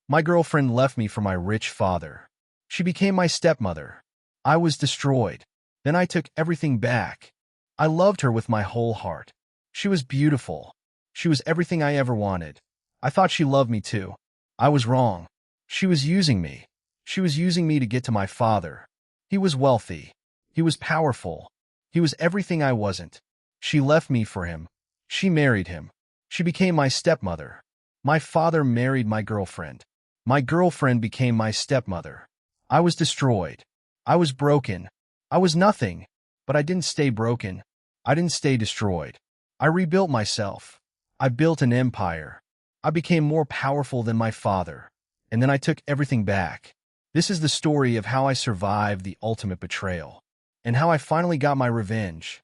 My girlfriend left me for my rich father. She became my stepmother. I was destroyed. Then I took everything back. I loved her with my whole heart. She was beautiful. She was everything I ever wanted. I thought she loved me too. I was wrong. She was using me. She was using me to get to my father. He was wealthy. He was powerful. He was everything I wasn't. She left me for him. She married him. She became my stepmother. My father married my girlfriend. My girlfriend became my stepmother. I was destroyed. I was broken. I was nothing. But I didn't stay broken. I didn't stay destroyed. I rebuilt myself. I built an empire. I became more powerful than my father. And then I took everything back. This is the story of how I survived the ultimate betrayal, and how I finally got my revenge.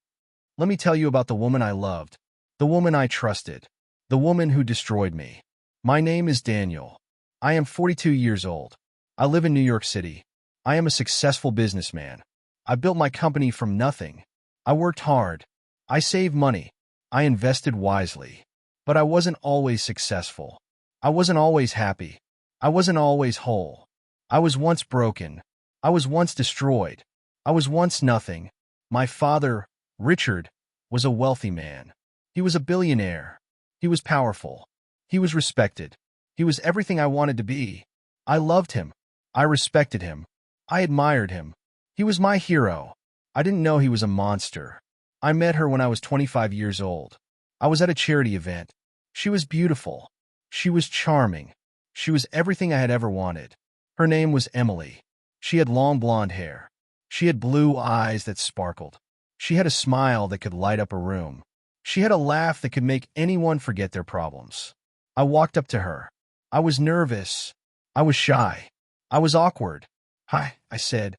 Let me tell you about the woman I loved, the woman I trusted, the woman who destroyed me. My name is Daniel. I am 42 years old. I live in New York City. I am a successful businessman. I built my company from nothing. I worked hard. I saved money. I invested wisely. But I wasn't always successful. I wasn't always happy. I wasn't always whole. I was once broken. I was once destroyed. I was once nothing. My father, Richard, was a wealthy man. He was a billionaire. He was powerful. He was respected. He was everything I wanted to be. I loved him. I respected him. I admired him. He was my hero. I didn't know he was a monster. I met her when I was 25 years old. I was at a charity event. She was beautiful. She was charming. She was everything I had ever wanted. Her name was Emily. She had long blonde hair. She had blue eyes that sparkled. She had a smile that could light up a room. She had a laugh that could make anyone forget their problems. I walked up to her. I was nervous. I was shy. I was awkward. "Hi," I said.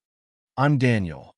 "I'm Daniel."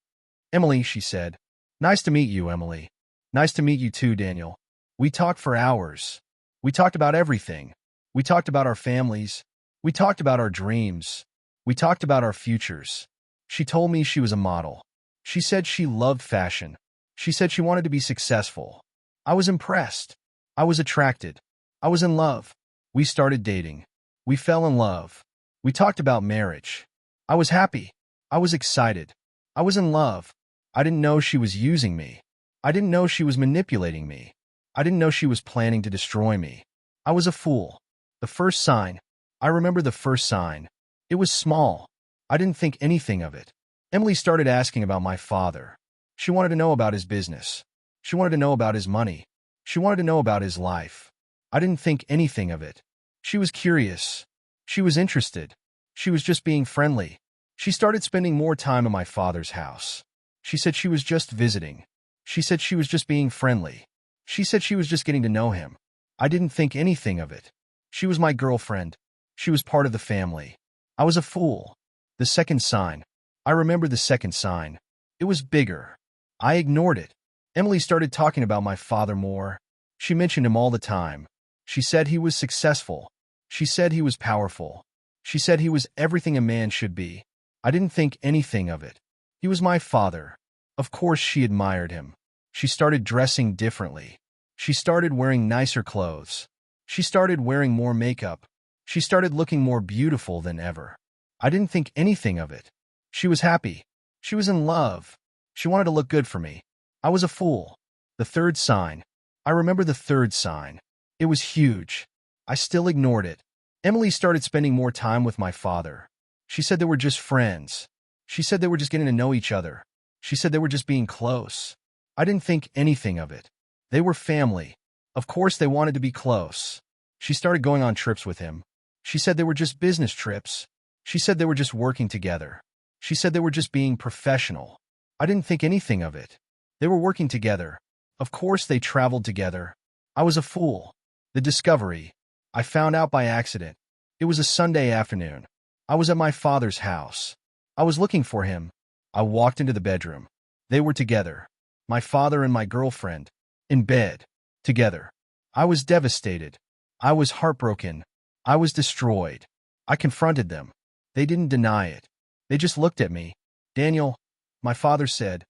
"Emily," she said. "Nice to meet you, Emily." "Nice to meet you too, Daniel." We talked for hours. We talked about everything. We talked about our families. We talked about our dreams. We talked about our futures. She told me she was a model. She said she loved fashion. She said she wanted to be successful. I was impressed. I was attracted. I was in love. We started dating. We fell in love. We talked about marriage. I was happy. I was excited. I was in love. I didn't know she was using me. I didn't know she was manipulating me. I didn't know she was planning to destroy me. I was a fool. The first sign. I remember the first sign. It was small. I didn't think anything of it. Emily started asking about my father. She wanted to know about his business. She wanted to know about his money. She wanted to know about his life. I didn't think anything of it. She was curious. She was interested. She was just being friendly. She started spending more time in my father's house. She said she was just visiting. She said she was just being friendly. She said she was just getting to know him. I didn't think anything of it. She was my girlfriend. She was part of the family. I was a fool. The second sign. I remember the second sign. It was bigger. I ignored it. Emily started talking about my father more. She mentioned him all the time. She said he was successful. She said he was powerful. She said he was everything a man should be. I didn't think anything of it. He was my father. Of course she admired him. She started dressing differently. She started wearing nicer clothes. She started wearing more makeup. She started looking more beautiful than ever. I didn't think anything of it. She was happy. She was in love. She wanted to look good for me. I was a fool. The third sign. I remember the third sign. It was huge. I still ignored it. Emily started spending more time with my father. She said they were just friends. She said they were just getting to know each other. She said they were just being close. I didn't think anything of it. They were family. Of course they wanted to be close. She started going on trips with him. She said they were just business trips. She said they were just working together. She said they were just being professional. I didn't think anything of it. They were working together. Of course they traveled together. I was a fool. The discovery. I found out by accident. It was a Sunday afternoon. I was at my father's house. I was looking for him. I walked into the bedroom. They were together. My father and my girlfriend. In bed. Together. I was devastated. I was heartbroken. I was destroyed. I confronted them. They didn't deny it. They just looked at me. "Daniel," my father said,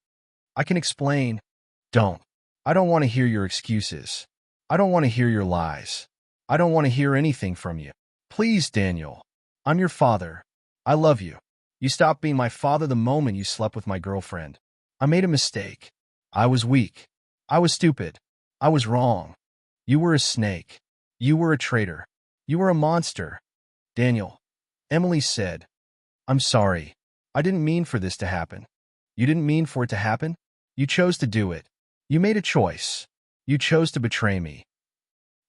"I can explain." "Don't. I don't want to hear your excuses. I don't want to hear your lies. I don't want to hear anything from you. Please, Daniel." I'm your father. I love you. You stopped being my father the moment you slept with my girlfriend. I made a mistake. I was weak. I was stupid. I was wrong. You were a snake. You were a traitor. You were a monster. Daniel, Emily said, I'm sorry. I didn't mean for this to happen. You didn't mean for it to happen? You chose to do it. You made a choice. You chose to betray me.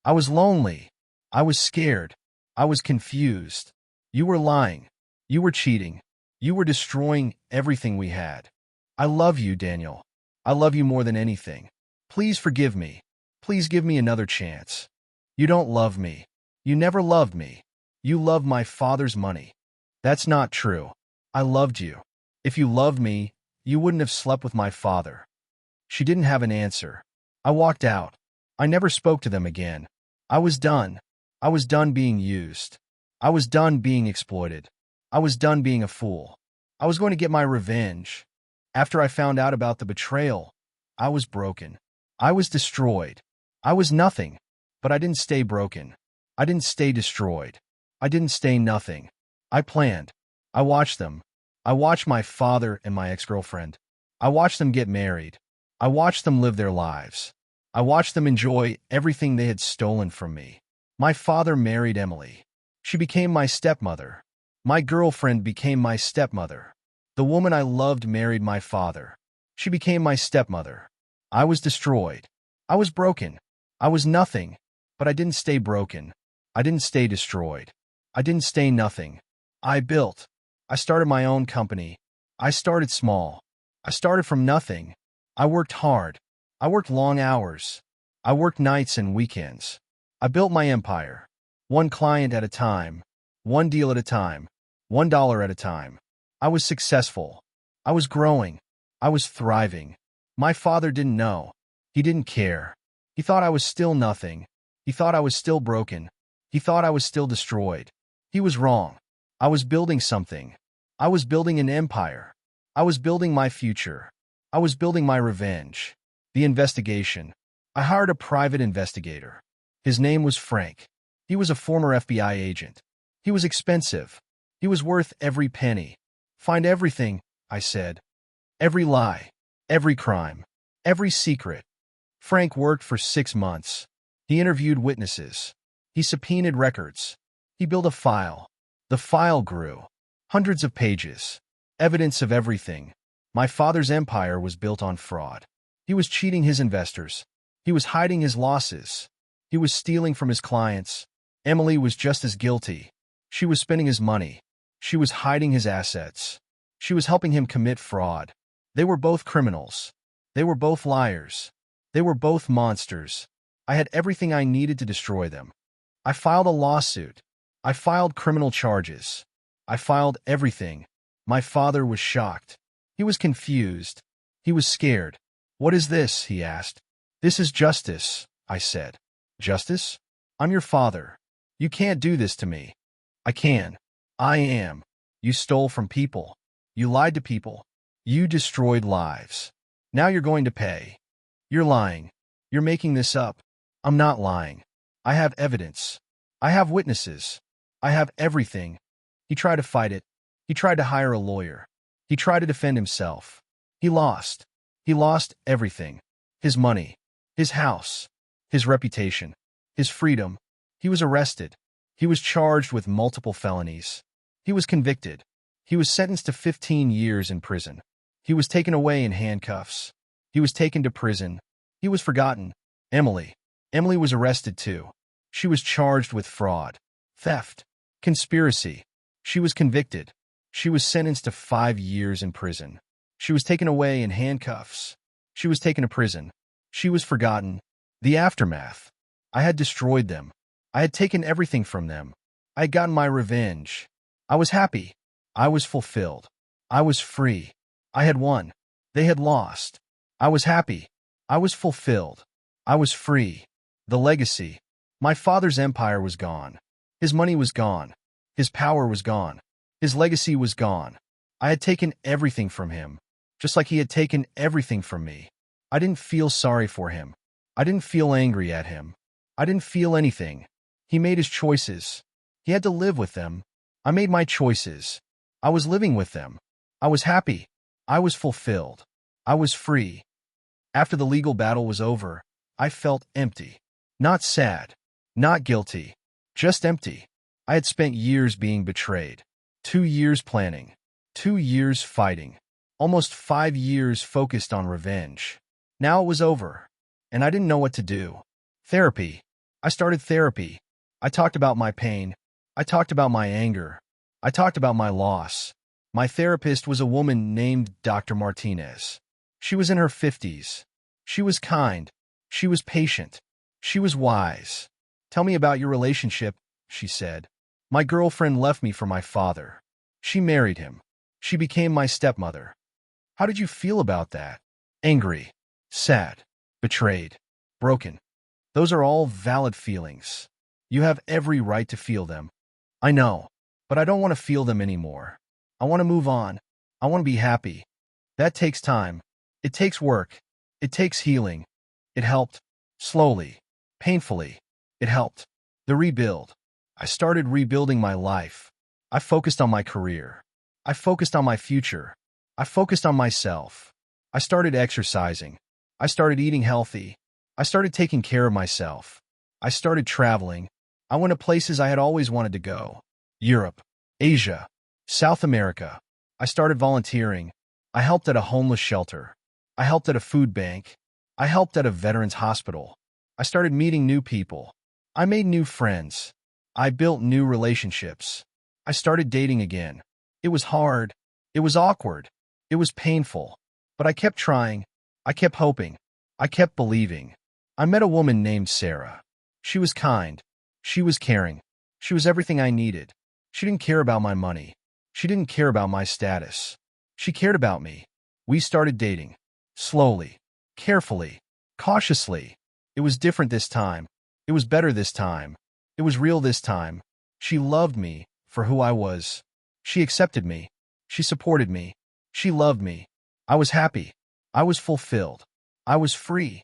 I was lonely. I was scared. I was confused. You were lying. You were cheating. You were destroying everything we had. I love you, Daniel. I love you more than anything. Please forgive me. Please give me another chance. You don't love me. You never loved me. You loved my father's money. That's not true. I loved you. If you loved me, you wouldn't have slept with my father. She didn't have an answer. I walked out. I never spoke to them again. I was done. I was done being used. I was done being exploited. I was done being a fool. I was going to get my revenge. After I found out about the betrayal, I was broken. I was destroyed. I was nothing. But I didn't stay broken. I didn't stay destroyed. I didn't stay nothing. I planned. I watched them. I watched my father and my ex-girlfriend. I watched them get married. I watched them live their lives. I watched them enjoy everything they had stolen from me. My father married Emily. She became my stepmother. My girlfriend became my stepmother. The woman I loved married my father. She became my stepmother. I was destroyed. I was broken. I was nothing. But I didn't stay broken. I didn't stay destroyed. I didn't stay nothing. I built. I started my own company. I started small. I started from nothing. I worked hard. I worked long hours. I worked nights and weekends. I built my empire. One client at a time. One deal at a time. $1 at a time. I was successful. I was growing. I was thriving. My father didn't know. He didn't care. He thought I was still nothing. He thought I was still broken. He thought I was still destroyed. He was wrong. I was building something. I was building an empire. I was building my future. I was building my revenge. The investigation. I hired a private investigator. His name was Frank. He was a former FBI agent. He was expensive. He was worth every penny. Find everything, I said. Every lie. Every crime. Every secret. Frank worked for 6 months. He interviewed witnesses. He subpoenaed records. He built a file. The file grew. Hundreds of pages. Evidence of everything. My father's empire was built on fraud. He was cheating his investors. He was hiding his losses. He was stealing from his clients. Emily was just as guilty. She was spending his money. She was hiding his assets. She was helping him commit fraud. They were both criminals. They were both liars. They were both monsters. I had everything I needed to destroy them. I filed a lawsuit. I filed criminal charges. I filed everything. My father was shocked. He was confused. He was scared. What is this? He asked. This is justice, I said. Justice? I'm your father. You can't do this to me. I can. I am. You stole from people. You lied to people. You destroyed lives. Now you're going to pay. You're lying. You're making this up. I'm not lying. I have evidence. I have witnesses. I have everything. He tried to fight it. He tried to hire a lawyer. He tried to defend himself. He lost. He lost everything. His money. His house. His reputation. His freedom. He was arrested. He was charged with multiple felonies. He was convicted. He was sentenced to 15 years in prison. He was taken away in handcuffs. He was taken to prison. He was forgotten. Emily. Emily was arrested too. She was charged with fraud, theft, conspiracy. She was convicted. She was sentenced to 5 years in prison. She was taken away in handcuffs. She was taken to prison. She was forgotten. The aftermath. I had destroyed them. I had taken everything from them. I had gotten my revenge. I was happy. I was fulfilled. I was free. I had won. They had lost. I was happy. I was fulfilled. I was free. The legacy. My father's empire was gone. His money was gone. His power was gone. His legacy was gone. I had taken everything from him, just like he had taken everything from me. I didn't feel sorry for him. I didn't feel angry at him. I didn't feel anything. He made his choices. He had to live with them. I made my choices. I was living with them. I was happy. I was fulfilled. I was free. After the legal battle was over, I felt empty. Not sad. Not guilty. Just empty. I had spent years being betrayed. 2 years planning. 2 years fighting. Almost 5 years focused on revenge. Now it was over, and I didn't know what to do. Therapy. I started therapy. I talked about my pain. I talked about my anger. I talked about my loss. My therapist was a woman named Dr. Martinez. She was in her 50s. She was kind. She was patient. She was wise. "Tell me about your relationship," she said. "My girlfriend left me for my father. She married him. She became my stepmother." "How did you feel about that?" "Angry, sad, betrayed, broken." "Those are all valid feelings. You have every right to feel them." "I know, but I don't want to feel them anymore. I want to move on. I want to be happy." "That takes time. It takes work. It takes healing." It helped. Slowly. Painfully. It helped. The rebuild. I started rebuilding my life. I focused on my career. I focused on my future. I focused on myself. I started exercising. I started eating healthy. I started taking care of myself. I started traveling. I went to places I had always wanted to go. Europe, Asia, South America. I started volunteering. I helped at a homeless shelter. I helped at a food bank. I helped at a veterans hospital. I started meeting new people. I made new friends. I built new relationships. I started dating again. It was hard. It was awkward. It was painful. But I kept trying. I kept hoping. I kept believing. I met a woman named Sarah. She was kind. She was caring. She was everything I needed. She didn't care about my money. She didn't care about my status. She cared about me. We started dating. Slowly. Carefully. Cautiously. It was different this time. It was better this time. It was real this time. She loved me for who I was. She accepted me. She supported me. She loved me. I was happy. I was fulfilled. I was free.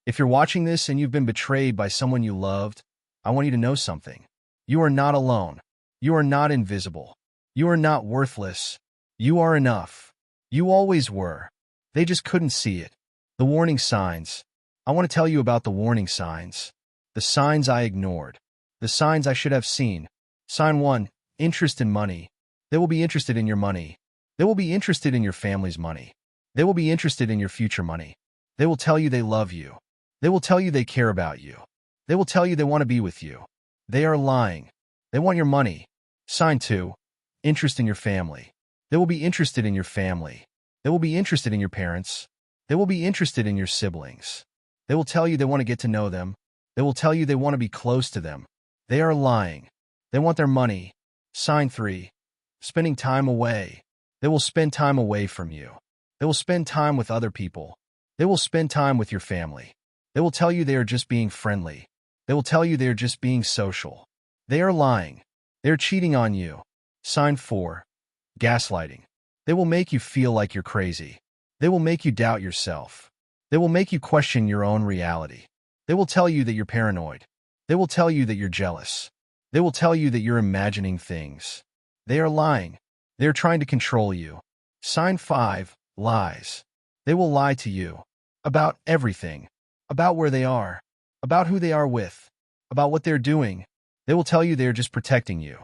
If you're watching this and you've been betrayed by someone you loved, I want you to know something. You are not alone. You are not invisible. You are not worthless. You are enough. You always were. They just couldn't see it. The warning signs. I want to tell you about the warning signs. The signs I ignored. The signs I should have seen. Sign 1. Interest in money. They will be interested in your money. They will be interested in your family's money. They will be interested in your future money. They will tell you they love you. They will tell you they care about you. They will tell you they want to be with you. They are lying. They want your money. Sign 2. Interest in your family. They will be interested in your family. They will be interested in your parents. They will be interested in your siblings. They will tell you they want to get to know them. They will tell you they want to be close to them. They are lying. They want their money. Sign 3. Spending time away. They will spend time away from you. They will spend time with other people. They will spend time with your family. They will tell you they are just being friendly. They will tell you they are just being social. They are lying. They are cheating on you. Sign 4. Gaslighting. They will make you feel like you're crazy. They will make you doubt yourself. They will make you question your own reality. They will tell you that you're paranoid. They will tell you that you're jealous. They will tell you that you're imagining things. They are lying. They are trying to control you. Sign 5. Lies. They will lie to you. About everything. About where they are. About who they are with. About what they're doing. They will tell you they are just protecting you.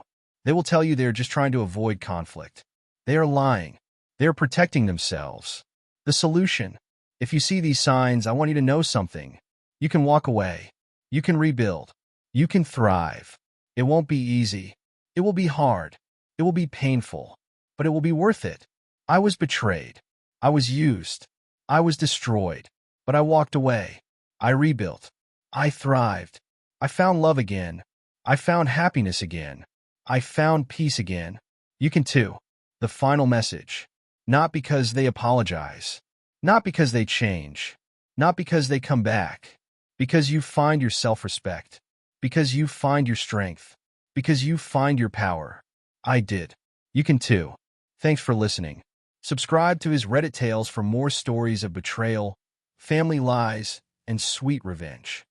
They will tell you they are just trying to avoid conflict. They are lying. They are protecting themselves. The solution. If you see these signs, I want you to know something. You can walk away. You can rebuild. You can thrive. It won't be easy. It will be hard. It will be painful. But it will be worth it. I was betrayed. I was used. I was destroyed. But I walked away. I rebuilt. I thrived. I found love again. I found happiness again. I found peace again. You can too. The final message. Not because they apologize. Not because they change. Not because they come back. Because you find your self-respect. Because you find your strength. Because you find your power. I did. You can too. Thanks for listening. Subscribe to his Reddit tales for more stories of betrayal, family lies, and sweet revenge.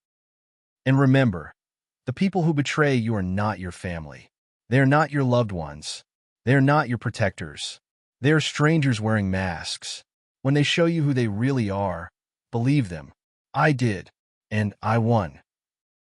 And remember, the people who betray you are not your family. They are not your loved ones. They are not your protectors. They are strangers wearing masks. When they show you who they really are, believe them. I did, and I won.